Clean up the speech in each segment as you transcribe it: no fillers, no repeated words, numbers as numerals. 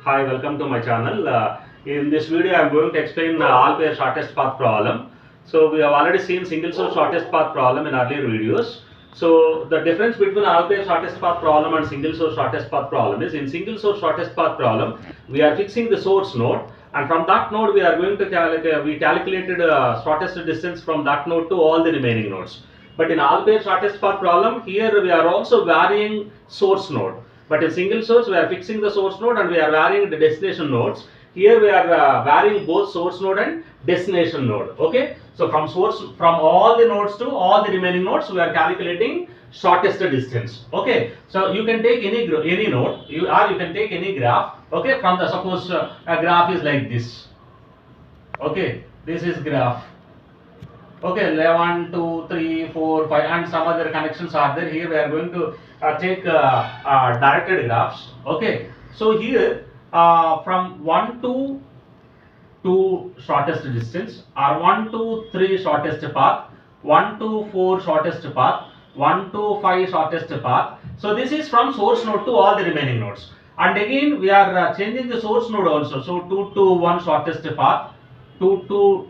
Hi, welcome to my channel. In this video, I am going to explain the all pair shortest path problem. So we have already seen single source shortest path problem in earlier videos. So the difference between all pair shortest path problem and single source shortest path problem is in single source shortest path problem, we are fixing the source node, and from that node we are going to calculated shortest distance from that node to all the remaining nodes. But in all pair shortest path problem, here we are also varying source node. But in single source, we are fixing the source node and we are varying the destination nodes. Here we are varying both source node and destination node. Okay. So from all the nodes to all the remaining nodes, we are calculating shortest distance. Okay. So you can take any node, you can take any graph. Okay. From the suppose a graph is like this. Okay. This is graph. Okay, 1, 2, 3, 4, 5, and some other connections are there. Here we are going to take directed graphs. Okay, so here from 1 to 2 shortest distance, or 1 to 3 shortest path, 1 to 4 shortest path, 1 to 5 shortest path. So this is from source node to all the remaining nodes. And again we are changing the source node also. So 2 to 1 shortest path, 2 to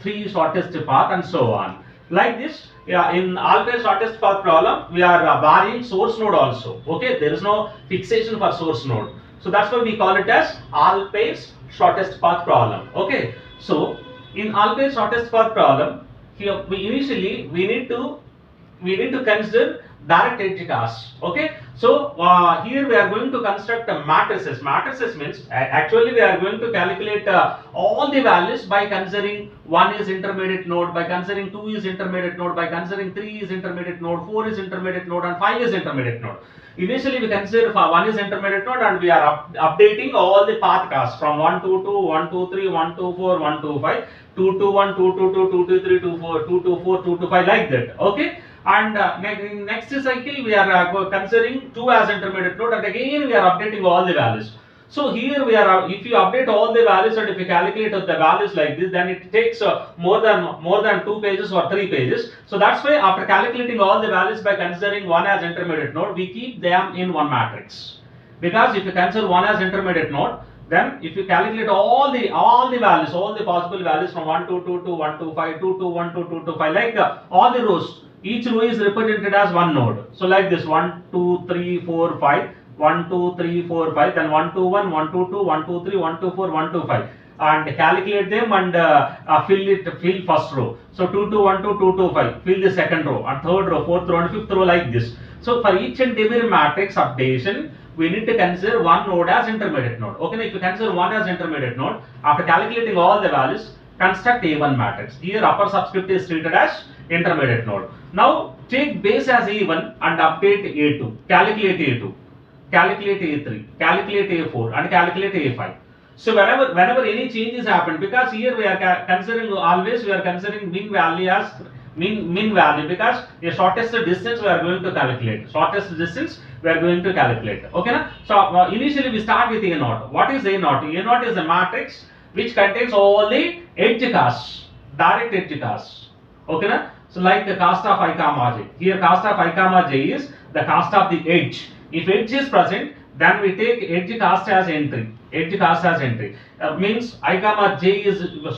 3 shortest path, and so on. Like this, in all pair shortest path problem, we are varying source node also. Okay, there is no fixation for source node. So that's why we call it as all pairs shortest path problem. Okay, so in all pair shortest path problem, here we need to consider direct edge cast. Okay, so here we are going to construct matrices. Matrices means actually we are going to calculate all the values by considering 1 is intermediate node, by considering 2 is intermediate node, by considering 3 is intermediate node, 4 is intermediate node, and 5 is intermediate node. Initially we consider 1 is intermediate node, and we are updating all the path casts from 1 to 2, 1 to 3, 1 to 4, 1 to 5, 2 to 1, 2 to 2, 2 to 3, 2 to 4, 2 to 4, 2 to 5, like that. Okay. And next cycle we are considering 2 as intermediate node, and again we are updating all the values. So here we are, if you update all the values and if you calculate the values like this, then it takes more than 2 pages or 3 pages. So that's why after calculating all the values by considering 1 as intermediate node, we keep them in one matrix. Because if you consider 1 as intermediate node, then if you calculate all the values, all the possible values from 1 to 2 to 1 to 5, 2 to 1 to 2 to 5, like all the rows, each row is represented as one node. So like this, 1, 2, 3, 4, 5, 1, 2, 3, 4, 5, then 1 to 1, 1 to 2, 1 to 3, 1 to 4, 1 to 5. And calculate them and fill first row. So 2 to 1 to 2 to 5, fill the second row, and third row, fourth row, and fifth row, like this. So for each and every matrix updation, we need to consider one node as intermediate node. Okay, now if you consider 1 as intermediate node, after calculating all the values, construct A1 matrix. Here upper subscript is treated as intermediate node. Now take base as A1 and update A2, calculate A2, calculate A3, calculate A4, and calculate A5. So whenever any changes happen, because here we are considering always, we are considering mean value as mean value, because the shortest distance we are going to calculate. Shortest distance we are going to calculate. Okay, na? So initially we start with A0. What is A0? A0 is a matrix which contains all the edge casts, direct edge casts. Okay, na? So like the cast of I comma j. Here cast of I comma j is the cast of the edge. If edge is present, then we take edge cast as entry. Edge cast as entry means I comma j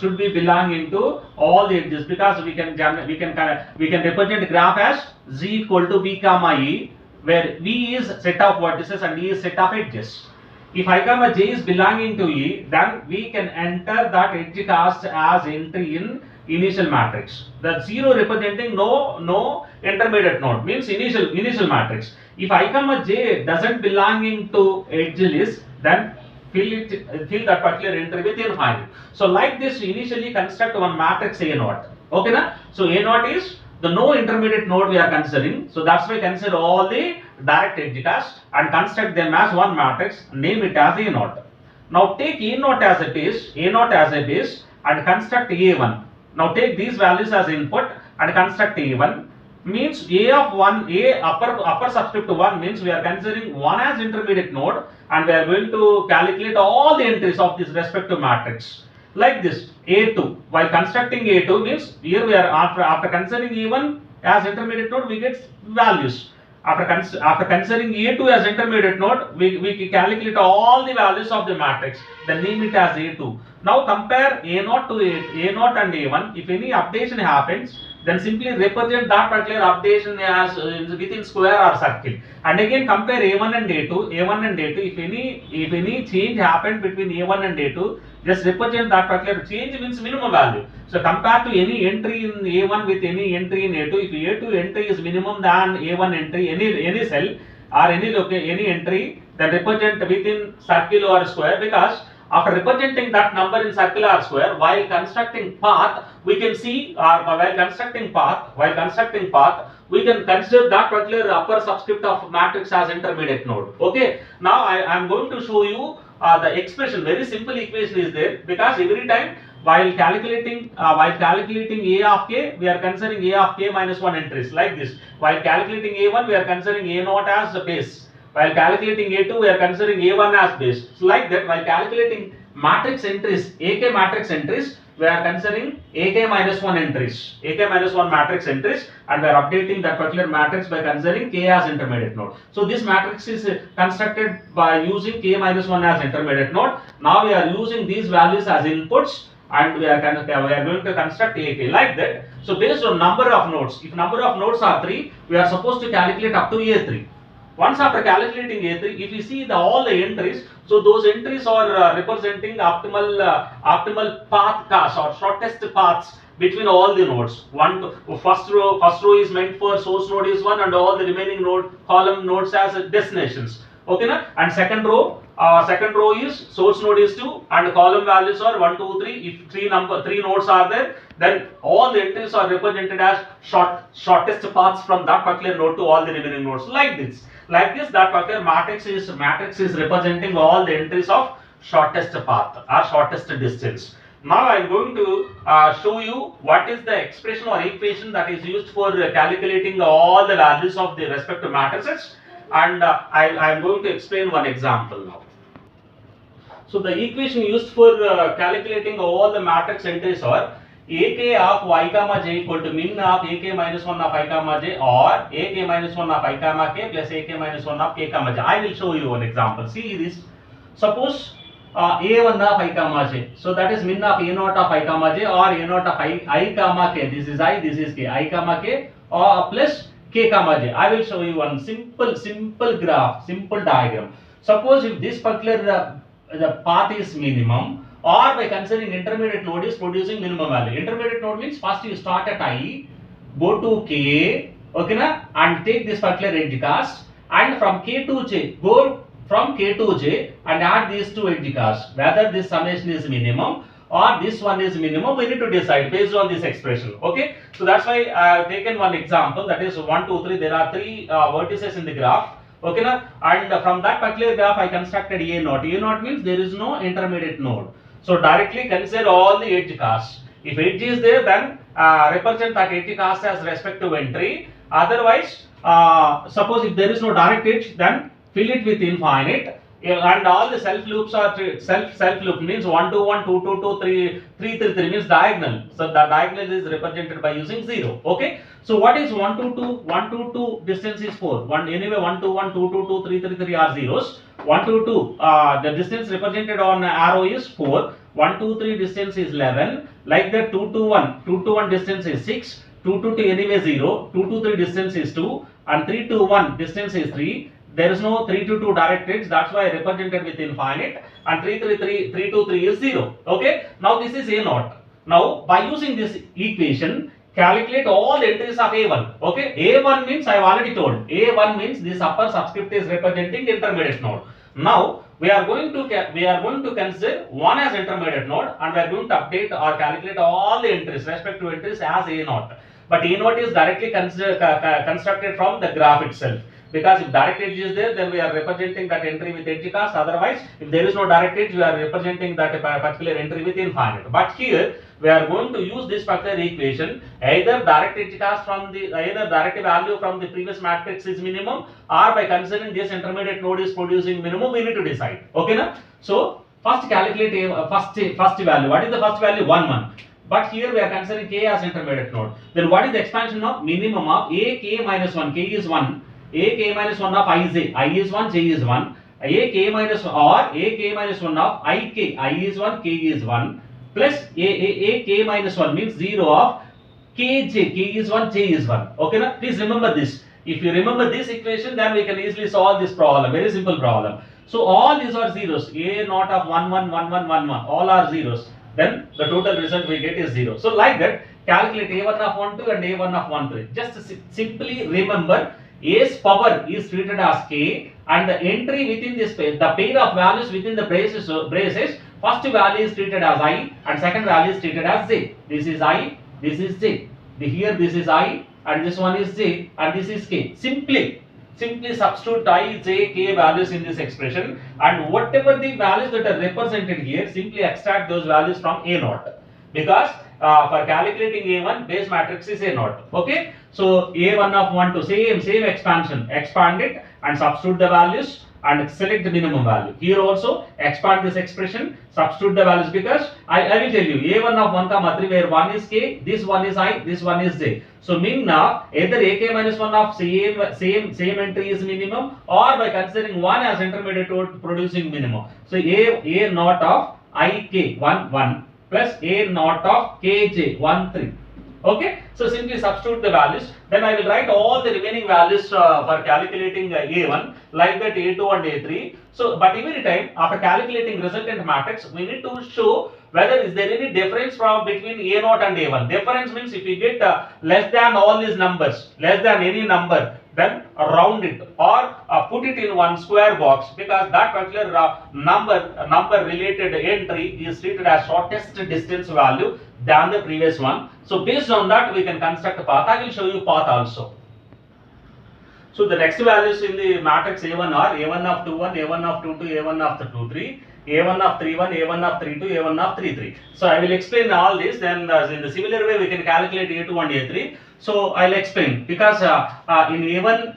should be belonging to all the edges, because we can represent graph as z equal to b comma e, where v is set of vertices and e is set of edges. If I comma j is belonging to e, then we can enter that edge cast as entry in initial matrix. The 0 representing no intermediate node, means initial matrix. If I comma j doesn't belonging to edge list, then fill that particular entry with infinite. So like this, initially construct one matrix A0. Okay, na? So A0 is the no intermediate node we are considering. So that's why consider all the direct edge cast and construct them as one matrix, name it as A0. Now take A0 as a base, and construct A1. Now take these values as input and construct A1. Means A of 1, A upper subscript 1 means we are considering 1 as intermediate node, and we are going to calculate all the entries of this respective matrix. Like this, A2. While constructing A2 means here we are after considering A1 as intermediate node, we get values. after considering A2 as intermediate node, we calculate all the values of the matrix, then name it as A2. Now compare A0 to A0 and A1. If any updation happens, then simply represent that particular updation as within square or circle. And again compare A1 and A2. If any change happened between A1 and A2, just represent that particular change means minimum value. So compare to any entry in A1 with any entry in A2. If A2 entry is minimum than A1 entry, any cell or any entry, then represent within circle or square, because after representing that number in circle or square, while constructing path, we can see, while constructing path, we can consider that particular upper subscript of matrix as intermediate node. Okay. Now I am going to show you the expression. Very simple equation is there, because every time while calculating A of k, we are considering A of k minus 1 entries like this. While calculating A1, we are considering A0 as the base. While calculating A2, we are considering A1 as base. So like that, while calculating matrix entries, AK matrix entries, we are considering AK minus 1 entries, AK minus 1 matrix entries, and we are updating that particular matrix by considering K as intermediate node. So this matrix is constructed by using K minus 1 as intermediate node. Now we are using these values as inputs, and we are going to construct AK like that. So based on number of nodes, if number of nodes are 3, we are supposed to calculate up to A3. Once after calculating A3, if you see all the entries, so those entries are representing optimal path cost or shortest paths between all the nodes. First row is meant for source node is 1, and all the remaining column nodes as destinations. Okay, na? And second row is source node is 2, and column values are 1, 2, 3. If three nodes are there, then all the entries are represented as shortest paths from that particular node to all the remaining nodes. Like this, that particular matrix is representing all the entries of shortest path or shortest distance. Now I am going to show you what is the expression or equation that is used for calculating all the values of the respective matrices, and I am going to explain one example now. So the equation used for calculating all the matrix entries are AK of y comma j equal to min of AK minus 1 of I comma j, or AK minus 1 of I comma k plus AK minus 1 of k comma j. I will show you one example. See this. Suppose A1 of I comma j. So that is min of A0 of I comma j, or A0 of I comma k. This is I, this is k. I comma k, or plus k comma j. I will show you one simple graph, simple diagram. Suppose if this particular the path is minimum, or by considering intermediate node is producing minimum value. Intermediate node means first you start at I, go to k, okay na, and take this particular edge cast, and from k to j, go from k to j and add these two edge casts. Whether this summation is minimum or this one is minimum, we need to decide based on this expression. Okay, so that's why I have taken one example, that is 1, 2, 3. There are 3 vertices in the graph. Okay, na? And from that particular graph I constructed A0. A0 means there is no intermediate node. So directly consider all the edge casts. If edge is there, then represent that edge cast as respective entry. Otherwise, suppose if there is no direct edge, then fill it with infinite. And all the self loops are self loop means 1 to 1, 2 to 2, 3 to 3 means diagonal. So the diagonal is represented by using 0. Okay. So what is 1 to 2? 1 to 2 distance is 4. Anyway 1 to 1, 2 to 2, 3 to 3 are zeros. 1 to 2 the distance represented on arrow is 4. 1 to 3 distance is 11. Like that 2 to 1 distance is 6. 2 to 2 anyway 0. 2 to 3 distance is 2, and 3 to 1 distance is 3. There is no 3 to 2 direct edge, that's why I represented with infinite, and 3 to 3 is 0. Okay. Now this is A0. Now by using this equation, calculate all entries of A1. Okay. A1 means I have already told. A1 means this upper subscript is representing intermediate node. Now we are going to consider 1 as intermediate node, and we are going to update or calculate all the entries, respective entries as A0. But A0 is directly constructed from the graph itself. Because if direct edge is there, then we are representing that entry with edge cast. Otherwise, if there is no direct edge, we are representing that particular entry with infinite. But here we are going to use this particular equation. Either direct edge cast from the direct value from the previous matrix is minimum, or by considering this intermediate node is producing minimum, we need to decide. Okay, na? So first calculate first value. What is the first value? 1, 1. But here we are considering k as intermediate node. Then what is the expansion of minimum of a k minus 1? K is 1. a k minus 1 of ij, I is 1, j is 1, a k minus or a k minus 1 of ik, I is 1, k is 1, plus a k minus 1 means 0 of kj, k is 1, j is 1. Okay, na? Please remember this. If you remember this equation, then we can easily solve this problem. Very simple problem. So all these are zeros. A naught of 1, 1, 1, 1, 1, 1. All are zeros. Then the total result we get is 0. So like that, calculate a1 of 1, 2 and a1 of 1, 3. Just simply remember a's power is treated as k, and the entry within this pair, the pair of values within the braces, first value is treated as I and second value is treated as j. This is I, this is j. Here this is I and this one is j and this is k. Simply substitute I, j, k values in this expression, and whatever the values that are represented here, simply extract those values from A naught, because for calculating A1, base matrix is A naught. Okay, so A1 of 1 to same expansion, expand it and substitute the values and select the minimum value. Here also expand this expression, substitute the values, because I will tell you A1 of 1 comma 3 where 1 is k, this one is I, this one is j. So mean now either ak minus 1 of same entry is minimum, or by considering 1 as intermediate node producing minimum. So a naught of ik 1 1 plus a naught of kj 1 3. Okay, so simply substitute the values. Then I will write all the remaining values for calculating A1, like that A2 and A3. So, but every time after calculating resultant matrix, we need to show whether is there any difference from between A0 and A1. Difference means if you get less than all these numbers, less than any number, then round it or put it in one square box, because that particular number related entry is treated as shortest distance value than the previous one. So based on that we can construct a path. I will show you path also. So the next values in the matrix A1 are A1 of 2 1, A1 of 2 2, A1 of 2 3, A1 of 3 1, A1 of 3 2, A1 of 3 3. So I will explain all this. Then in the similar way we can calculate A2 and A3. So I'll explain, because in A1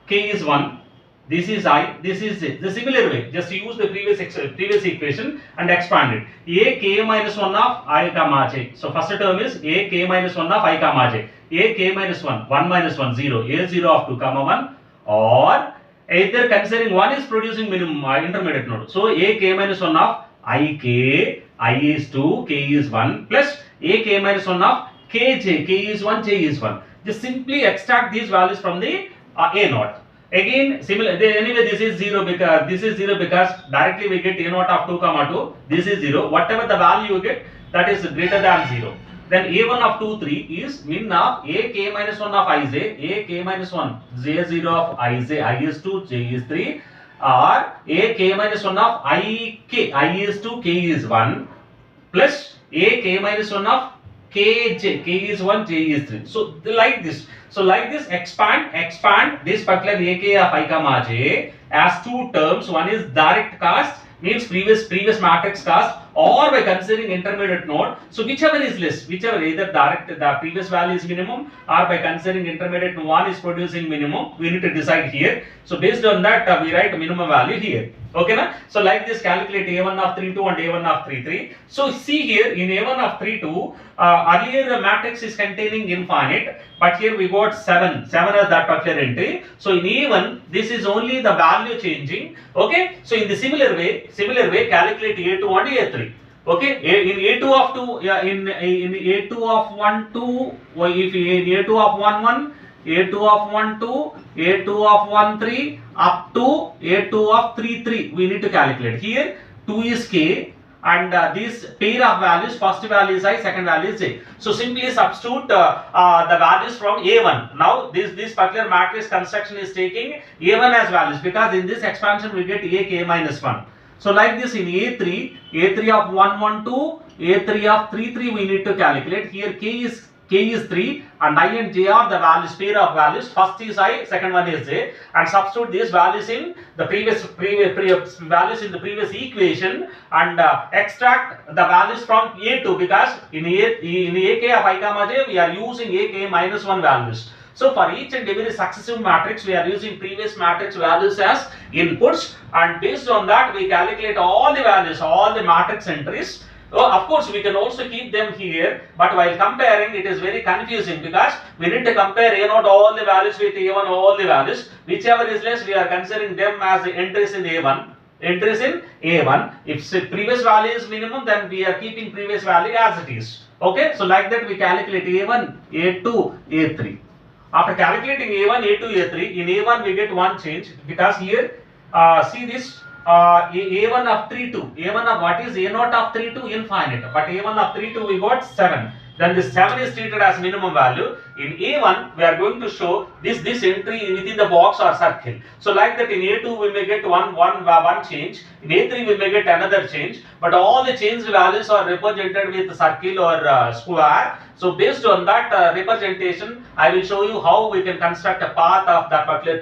k is 1, this is I, this is j. The similar way, just use the previous equation and expand it. A k minus 1 of I comma j. So first term is a k minus 1 of I comma j. A k minus 1, 1 minus 1, 0. A 0 of 2 comma 1, or either considering 1 is producing minimum intermediate node. So a k minus 1 of I k, I is 2, k is 1, plus a k minus 1 of kj, k is 1, j is 1. Just simply extract these values from the A naught. Again similar, anyway this is 0 because directly we get A naught of 2 comma 2, this is 0. Whatever the value you get, that is greater than 0. Then A1 of 2 3 is min of a k minus 1 of ij, a k minus 1, j 0 of ij, I is 2, j is 3, or a k minus 1 of I k, I is 2, k is 1, plus a k minus 1 of kj, k is 1, j is 3. So like this. So like this, expand this particular ak of I comma j as two terms. One is direct cast, means previous matrix cast, or by considering intermediate node. So whichever is less, whichever, either direct the previous value is minimum, or by considering intermediate one is producing minimum, we need to decide here. So based on that we write minimum value here. Okay na? So like this, calculate A1 of 3 2 and A1 of 3 3. So see here in A1 of 3 2, earlier the matrix is containing infinite, but here we got 7 as that particular entry. So in A1 this is only the value changing. Okay, so in the similar way calculate A2 and A3. Okay, in A2 of 2, in A2 of 1 2, if in A2 of 1 1, A2 of 1 2, A2 of 1 3, up to A2 of 3 3, we need to calculate. Here 2 is k, and this pair of values, first value is I, second value is j. So simply substitute the values from A1. Now this particular matrix construction is taking A1 as values, because in this expansion we get a k minus 1. So like this, in A3 of 1 1 2, A3 of 3 3, we need to calculate. Here k is 3 and I and j are the values, pair of values. First is I, second one is j, and substitute these values in the previous values in the previous equation, and extract the values from A2, because in ak of I comma j we are using ak minus 1 values. So for each and every successive matrix, we are using previous matrix values as inputs, and based on that we calculate all the values, all the matrix entries. Oh, of course, we can also keep them here, but while comparing, it is very confusing because we need to compare A0 all the values with A1 all the values. Whichever is less, we are considering them as entries in A1. Entries in A1. If previous value is minimum, then we are keeping previous value as it is. Okay, so like that we calculate A1, A2, A3. After calculating A1, A2, A3, in A1 we get one change because here, see this. A1 of 3 2, A1 of what is A0 of 3 2 infinite, but A1 of 3 2 we got 7. Then this 7 is treated as minimum value. In A1 we are going to show this entry within the box or circle. So like that in A2 we may get one change, in A3 we may get another change, but all the changed values are represented with circle or square. So based on that representation, I will show you how we can construct a path of that particular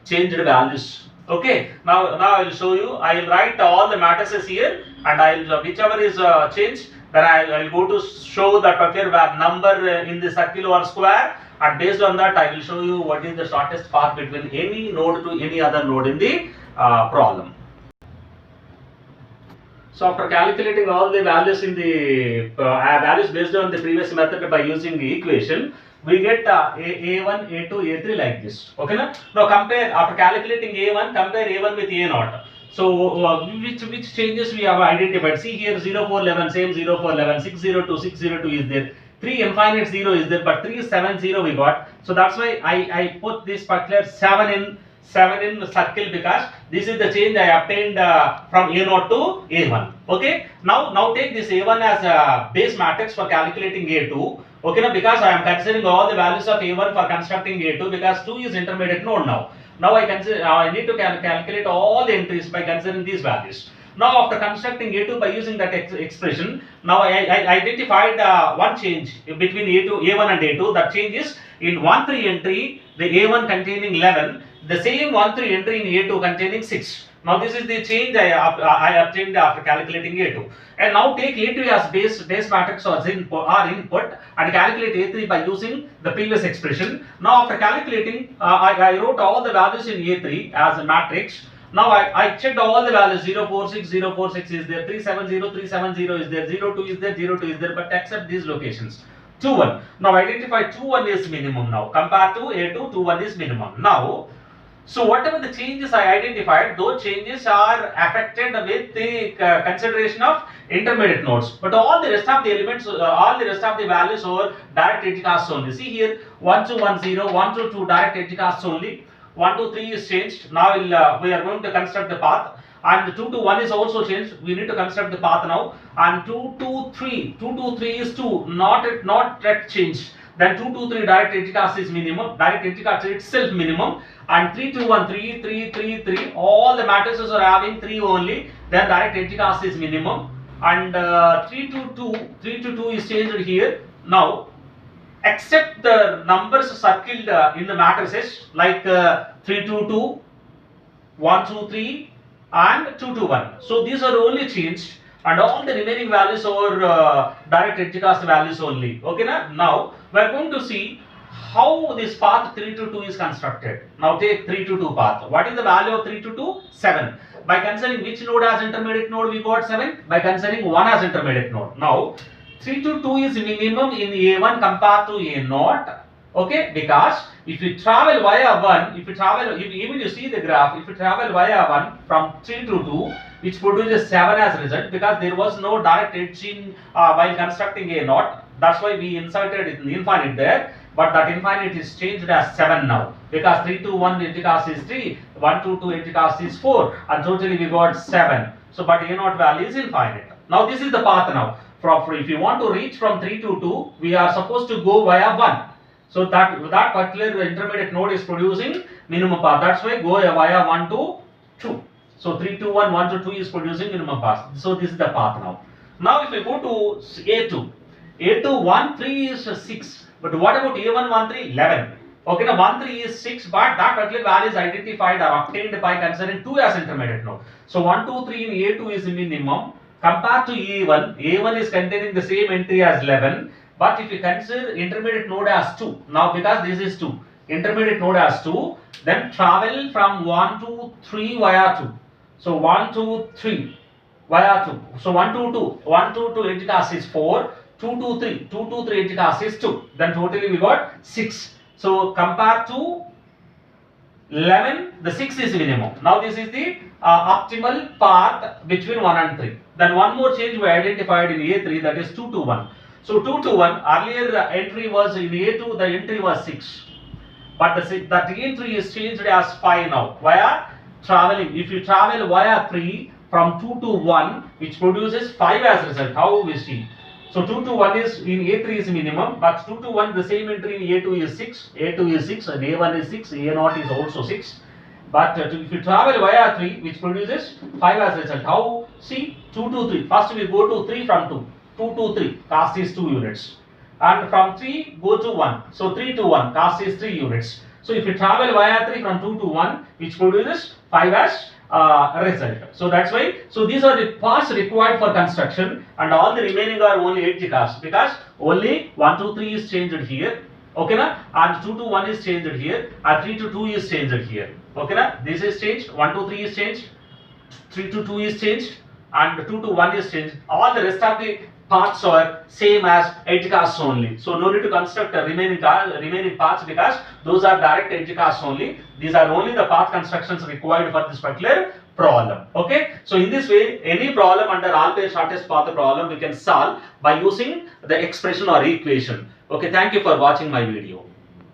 changed values. Okay, now I will show you. I will write all the matrices here, and I will whichever is changed, then I will go to show that particular number in the circle or square, and based on that I will show you what is the shortest path between any node to any other node in the problem. So after calculating all the values in the values based on the previous method by using the equation, we get A1, A2, A3 like this. Okay, now compare, after calculating A1, compare A1 with A0. So which changes we have identified? See here 0 4 11, same 0 4 11, 6 0 2, 6 0 2 is there, 3 infinite 0 is there, but 3 7 0 we got. So that's why I put this particular 7 in circle because this is the change I obtained from A0 to A1. Okay, now take this A1 as a base matrix for calculating A2. Okay, now because I am considering all the values of A1 for constructing A2 because 2 is intermediate node now. Now I need to calculate all the entries by considering these values. Now after constructing A2 by using that expression, now I identified one change between A1 and A2. That change is in 1 3 entry, the A1 containing 11, the same 1 3 entry in A2 containing 6. Now this is the change I obtained after calculating A2. And now take A2 as base matrix or input and calculate A3 by using the previous expression. Now after calculating, I wrote all the values in A3 as a matrix. Now I checked all the values 0 4 6, 0 4 6 is there, 3 7 0, 3 7 0 is there, 0 2 is there, 0 2 is there, but except these locations. 2 1. Now identify 2 1 is minimum now. Compared to A2, 2 1 is minimum. Now, so whatever the changes I identified, those changes are affected with the consideration of intermediate nodes. But all the rest of the elements, all the rest of the values are direct edge casts only. See here 1 2 1 0, 1 2 2 direct edge casts only. 1 2 3 is changed. Now we are going to construct the path. And 2 to 1 is also changed. We need to construct the path now. And 2 2 3 is 2, not yet changed. Then 2 2 3 direct edge cast is minimum. Direct edge cast itself minimum. And 3 2 1 3 3 3 3. All the matrices are having 3 only. Then direct edge cast is minimum. And 3 to 2 is changed here. Now, except the numbers circled in the matrices like 3 2 2, 1 2 3 and 2 2 1. So these are only changed and all the remaining values are direct edge cast values only. Okay, now we are going to see how this path 3 to 2 is constructed. Now take 3 to 2 path. What is the value of 3 to 2? 7. By considering which node as intermediate node we got 7? By considering 1 as intermediate node. Now 3 to 2 is minimum in A1 compared to A0. Okay, because if you travel via 1, even you see the graph, if you travel via 1 from 3 to 2, which produces 7 as result because there was no direct edging while constructing A0. That's why we inserted it in infinite there. But that infinite is changed as 7 now because 3 to 1 edge cast is 3, 1 to 2 edge cast is 4, and totally we got 7. So, but A0 value is infinite. Now, this is the path now. If you want to reach from 3 to 2, we are supposed to go via 1. So, that particular intermediate node is producing minimum path. That's why go via 1 to 2. So, 3 to 1, 1 to 2 is producing minimum path. So, this is the path now. Now, if we go to A2, A2 1 3 is 6. But what about A1 1 3? 11. Okay, now 1 3 is 6, but that particular value is identified or obtained by considering 2 as intermediate node. So 1 2 3 in A2 is the minimum. Compared to A1, A1 is containing the same entry as 11. But if you consider intermediate node as 2, now because this is 2, intermediate node as 2, then travel from 1 to 3 via 2. So 1 2 3. via 2. So 1 2 2, 1 2 2 edge cast is 4, 2 2 3, 2 2 3 edge cast is 2. Then totally we got 6. So compare to 11, the 6 is minimum. Now this is the optimal path between 1 and 3. Then one more change we identified in A3, that is 2 to 1. So 2 to 1, earlier entry was in A2, the entry was 6. But that entry is changed as 5 now. Via traveling, if you travel via 3 from 2 to 1, which produces 5 as result, how we see? So 2 to 1 is in A3 is minimum, but 2 to 1 the same entry in A2 is 6, A2 is 6, and A1 is 6, A0 is also 6. But if you travel via 3, which produces 5 as result, how? See, 2 to 3. First we go to 3 from 2, 2 to 3, cost is 2 units. And from 3 go to 1, so 3 to 1, cost is 3 units. So if you travel via 3 from 2 to 1, which produces 5 as result. So that's why, so these are the paths required for construction, and all the remaining are only edge cast, because only 1 to 3 is changed here, okay na, and 2 to 1 is changed here, and 3 to 2 is changed here, okay na. This is changed, 1 to 3 is changed, 3 to 2 is changed, and 2 to 1 is changed. All the rest of the parts are same as edge casts only. So no need to construct the remaining parts, because those are direct edge casts only. These are only the path constructions required for this particular problem. Okay. So in this way, any problem under all pair shortest path problem we can solve by using the expression or equation. Okay. Thank you for watching my video.